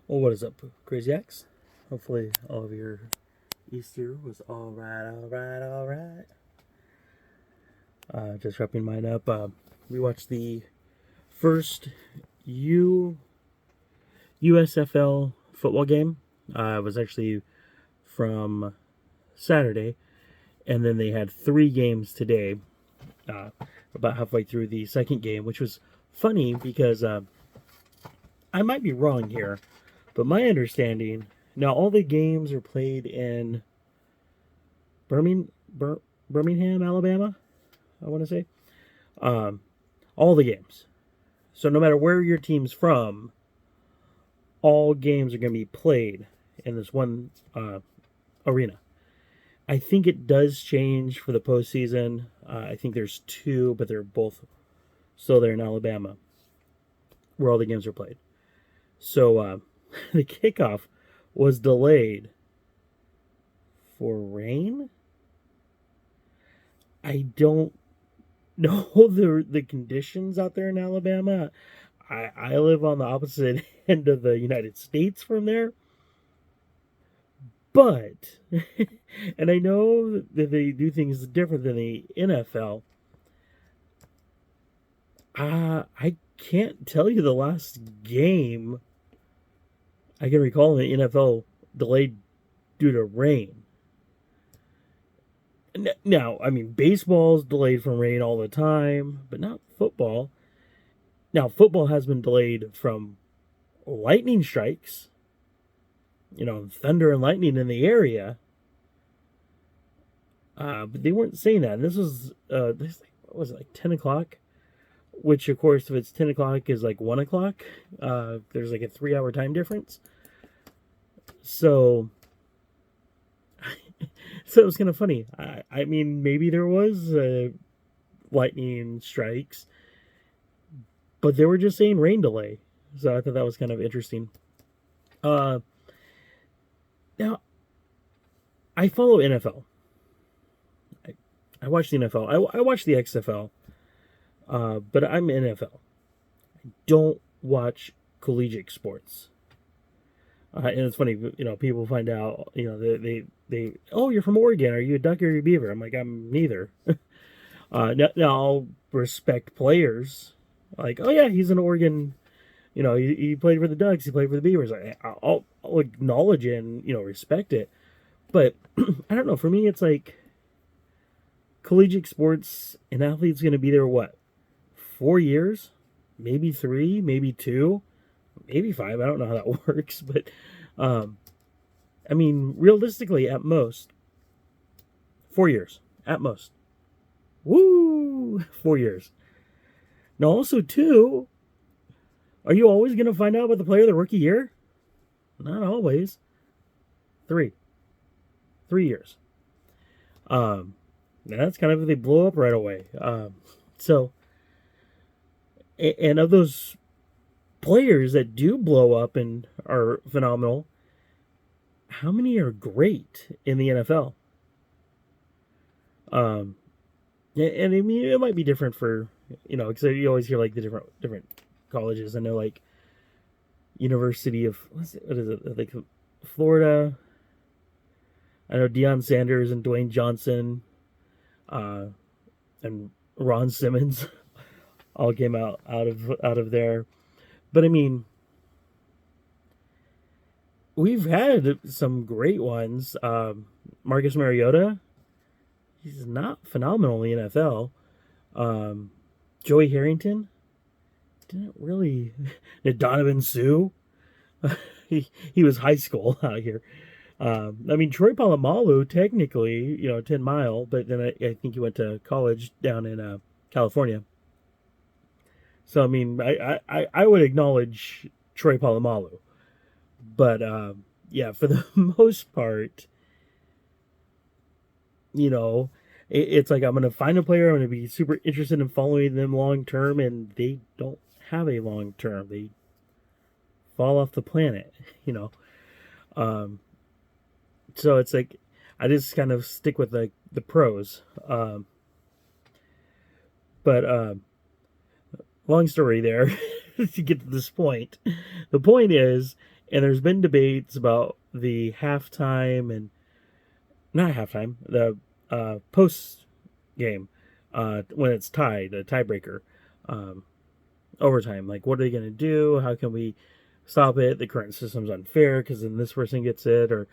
Well, what is up, Crazy X? Hopefully, all of your Easter was all right, all right, all right. Just wrapping mine up. We watched the first USFL football game. It was actually from Saturday, and then they had 3 games today. About halfway through the second game, which was funny because I might be wrong here, but my understanding now all the games are played in Birmingham, Birmingham, Alabama. I want to say all the games. So no matter where your team's from, all games are going to be played in this one arena. I think it does change for the postseason. I think there's 2, but they're both still there in Alabama, where all the games are played. So the kickoff was delayed for rain. I don't know the conditions out there in Alabama. I live on the opposite end of the United States from there. But, and I know that they do things different than the NFL. I can't tell you the last game I can recall in the NFL delayed due to rain. Now, I mean, baseball's delayed from rain all the time, but not football. Now, football has been delayed from lightning strikes, thunder and lightning in the area. But they weren't saying that. And this was, what was it, like 10 o'clock? Which, of course, if it's 10 o'clock is like 1 o'clock. There's like a 3-hour time difference. So it was kind of funny. I mean, maybe there was lightning strikes, but they were just saying rain delay. So I thought that was kind of interesting. Now, I follow NFL. I watch the NFL. I watch the XFL, but I'm NFL. I don't watch collegiate sports. And it's funny, people find out, they oh, you're from Oregon. Are you a duck or are you a beaver? I'm like, I'm neither. Now I'll respect players. Like, oh yeah, he's an Oregon. He played for the Ducks. He played for the Beavers. I'll acknowledge it and respect it. But I don't know. For me, it's like collegiate sports. An athlete's going to be there what, 4 years, maybe 3, maybe 2, maybe 5. I don't know how that works, but I mean, realistically, at most 4 years, at most. Woo, 4 years. Now, also too. Are you always going to find out about the player of the rookie year? Not always. 3 years. That's kind of, they blow up right away. So, and of those players that do blow up and are phenomenal, how many are great in the NFL? And I mean, it might be different for, because you always hear like the different colleges. I know, like University of what is it, like Florida. I know Deion Sanders and Dwayne Johnson, and Ron Simmons, all came out of there. But I mean, we've had some great ones. Marcus Mariota, he's not phenomenal in the NFL. Joey Harrington didn't really. Donovan Sue, he was high school out here. I mean, Troy Polamalu, technically, 10 Mile, but then I think he went to college down in California. So, I mean, I would acknowledge Troy Polamalu. But, yeah, for the most part, it's like I'm going to find a player, I'm going to be super interested in following them long term, and they don't have a long term. They fall off the planet, So it's like I just kind of stick with like the pros. But long story there to get to this point. The point is And there's been debates about the halftime and not halftime, the post game when it's tied, a tiebreaker, um, overtime. Like, what are they going to do? How can we stop it? The current system's unfair because then this person gets it, or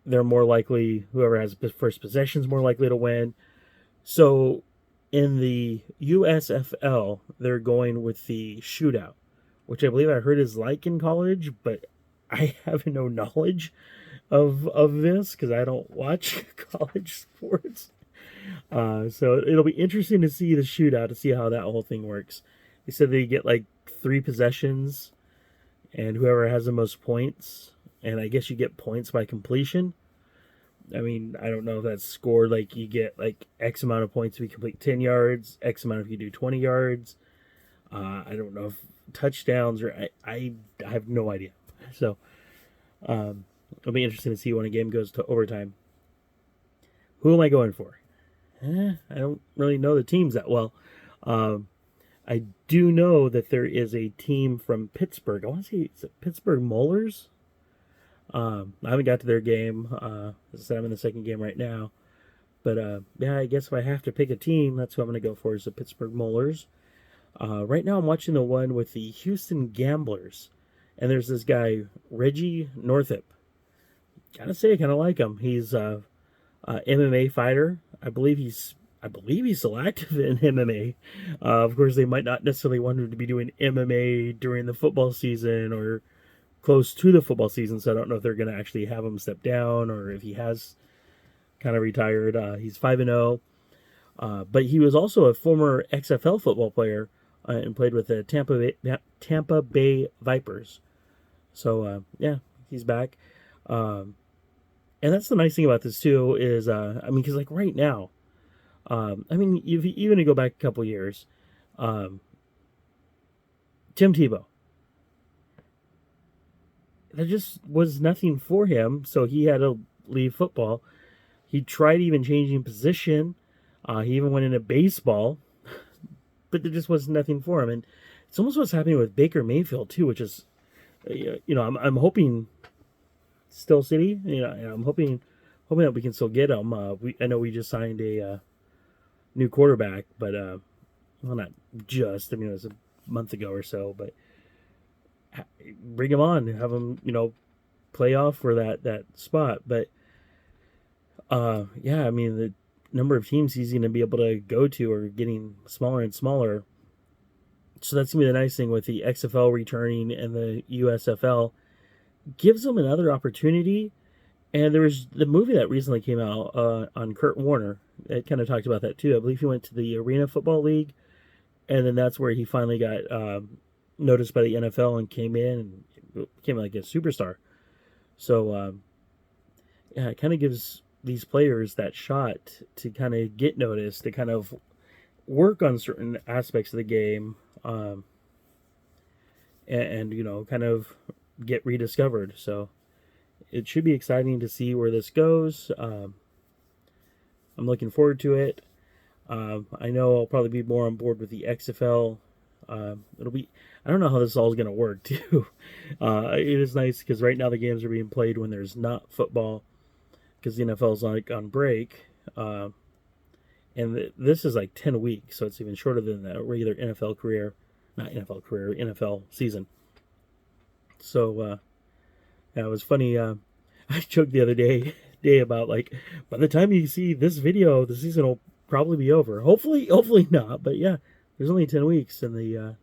they're more likely, whoever has first possession is more likely to win. So in the USFL, they're going with the shootout, which I believe I heard is like in college, but I have no knowledge of this because I don't watch college sports. So it'll be interesting to see the shootout, to see how that whole thing works. They said they get like 3 possessions, and whoever has the most points, and I guess you get points by completion. I mean, I don't know if that's scored like you get like X amount of points if you complete 10 yards, X amount if you do 20 yards. I don't know if touchdowns or I have no idea. So it'll be interesting to see when a game goes to overtime. Who am I going for? I don't really know the teams that well. I do know that there is a team from Pittsburgh. I want to say it's Pittsburgh Maulers. I haven't got to their game. As I said, I'm in the second game right now. But yeah, I guess if I have to pick a team, that's who I'm going to go for, is the Pittsburgh Maulers. Right now I'm watching the one with the Houston Gamblers. And there's this guy, Reggie Northup. Gotta say, I kind of like him. He's a MMA fighter. I believe he's still active in MMA. Of course, they might not necessarily want him to be doing MMA during the football season or close to the football season, so I don't know if they're going to actually have him step down or if he has kind of retired. He's 5-0, but he was also a former XFL football player and played with the Tampa Bay Vipers. So yeah, he's back. And that's the nice thing about this too is, I mean, because like right now, I mean, if you even go back a couple years, Tim Tebow, there just was nothing for him, so he had to leave football. He tried even changing position. He even went into baseball, but there just was nothing for him. And it's almost what's happening with Baker Mayfield too, which is, you know, I'm hoping Still City. You know, I'm hoping that we can still get him. I know we just signed a new quarterback, but well, not just. I mean, it was a month ago or so, but bring him on, have him, you know, play off for that spot. But yeah, I mean, the number of teams he's going to be able to go to are getting smaller and smaller. So that's going to be the nice thing with the XFL returning and the USFL. Gives them another opportunity. And there was the movie that recently came out on Kurt Warner. It kind of talked about that too. I believe he went to the Arena Football League, and then that's where he finally got noticed by the NFL and came in and became like a superstar. So yeah, it kind of gives these players that shot to kind of get noticed, to kind of work on certain aspects of the game, and you know, kind of get rediscovered. So it should be exciting to see where this goes. I'm looking forward to it. I know I'll probably be more on board with the XFL. It'll be, I don't know how this all is going to work too. It is nice because right now the games are being played when there's not football, because the NFL's like on break. And this is like 10 weeks, so it's even shorter than the regular NFL career. Not NFL career, NFL season. So, yeah, it was funny. I joked the other day about, like, by the time you see this video, the season will probably be over. Hopefully not. But yeah, there's only 10 weeks in the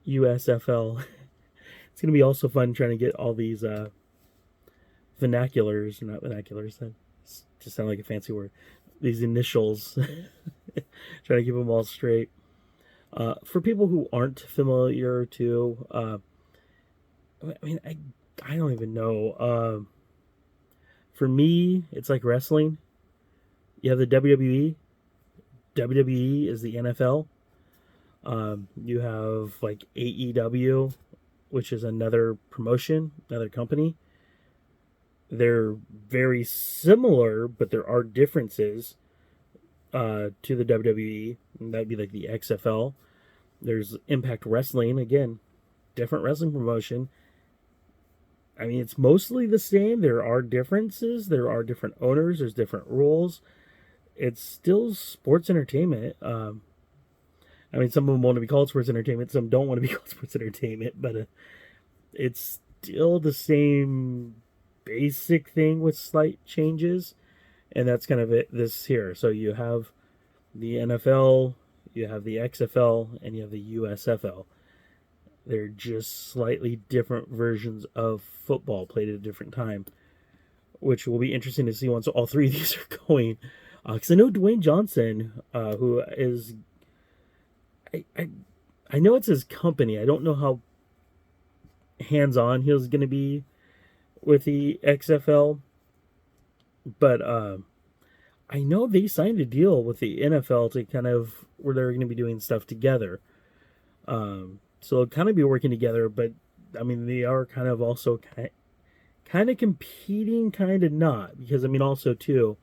USFL. It's gonna be also fun trying to get all these vernaculars, not vernaculars. That just sound like a fancy word. These initials, trying to keep them all straight. For people who aren't familiar too, I mean, I don't even know. For me, it's like wrestling. You have the WWE. WWE is the NFL. You have like AEW, which is another promotion, another company. They're very similar, but there are differences to the WWE. And that would be like the XFL. There's Impact Wrestling, again, different wrestling promotion. I mean, it's mostly the same. There are differences. There are different owners. There's different rules. It's still sports entertainment. I mean, some of them want to be called sports entertainment. Some don't want to be called sports entertainment. But it's still the same basic thing with slight changes. And that's kind of it this here. So you have the NFL, you have the XFL, and you have the USFL. They're just slightly different versions of football played at a different time, which will be interesting to see once all three of these are going. Because I know Dwayne Johnson, who is, I know it's his company. I don't know how hands-on he was going to be with the XFL, but I know they signed a deal with the NFL to kind of where they're going to be doing stuff together. So they'll kind of be working together, but I mean, they are kind of also kind of competing, kind of not. Because I mean, also too,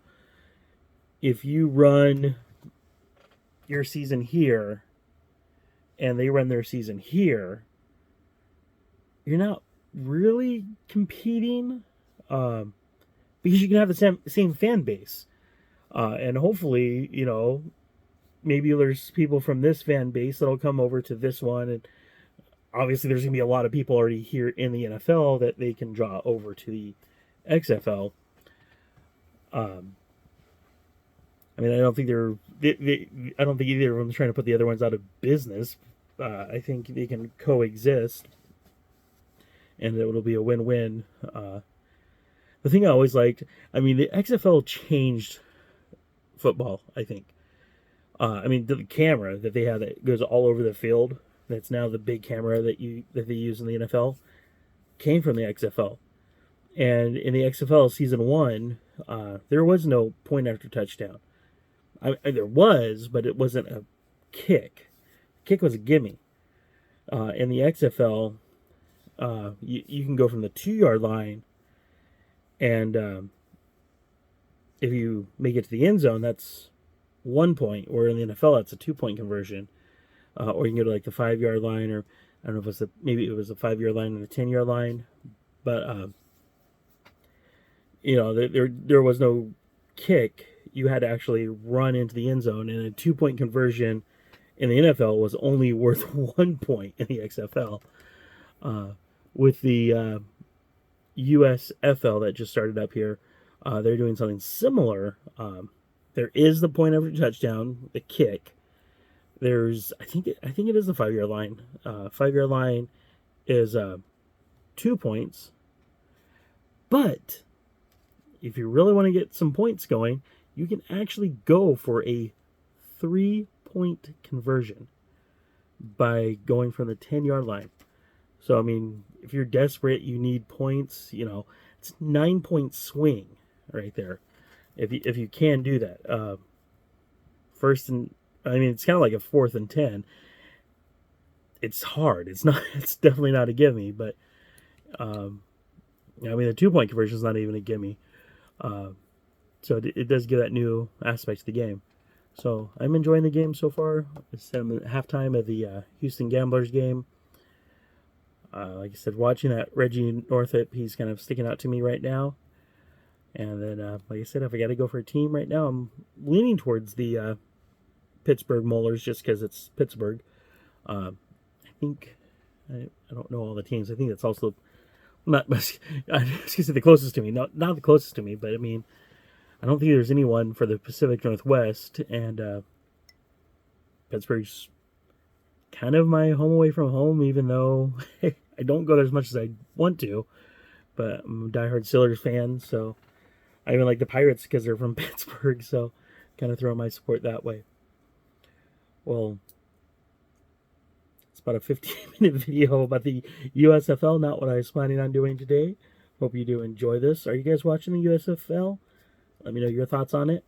if you run your season here and they run their season here, you're not really competing because you can have the same fan base. And hopefully, you know, maybe there's people from this fan base that'll come over to this one. And obviously there's going to be a lot of people already here in the NFL that they can draw over to the XFL. I mean, I don't think I don't think either of them is trying to put the other ones out of business. I think they can coexist, and it will be a win-win. The thing I always liked, I mean, the XFL changed football, I think. I mean, the camera that they have that goes all over the field, that's now the big camera that they use in the NFL, came from the XFL. And in the XFL Season 1, there was no point after touchdown. There was, but it wasn't a kick. Kick was a gimme. In the XFL, you can go from the 2-yard line, and if you make it to the end zone, that's 1 point. Or in the NFL, that's a 2-point conversion. Or you can go to like the 5-yard line, or I don't know if maybe it was a 5-yard line and a 10-yard line, but you know, there was no kick. You had to actually run into the end zone, and a 2-point conversion in the NFL was only worth 1 point in the XFL. With the USFL that just started up here, they're doing something similar. There is the point after touchdown, the kick. There's, I think it is the 5-yard line. 5-yard line is 2 points. But if you really want to get some points going, you can actually go for a 3-point conversion by going from the 10-yard line. So, I mean, if you're desperate, you need points, you know, it's a 9-point swing right there. If you can do that. First and, I mean, it's kind of like a 4th and 10. It's hard. It's definitely not a gimme, but, I mean, the 2-point conversion is not even a gimme. So it does give that new aspect to the game. So I'm enjoying the game so far. I'm at halftime of the Houston Gamblers game. Like I said, watching that Reggie Northup, he's kind of sticking out to me right now. And then, like I said, if I got to go for a team right now, I'm leaning towards the Pittsburgh Maulers just because it's Pittsburgh. I think, I don't know all the teams. I think that's also not, I was going to say the closest to me. Not the closest to me, but I mean, I don't think there's anyone for the Pacific Northwest, and Pittsburgh's kind of my home away from home, even though I don't go there as much as I want to. But I'm a diehard Steelers fan, so I even like the Pirates because they're from Pittsburgh, so kind of throw my support that way. Well, it's about a 15-minute video about the USFL, not what I was planning on doing today. Hope you do enjoy this. Are you guys watching the USFL? Let me know your thoughts on it.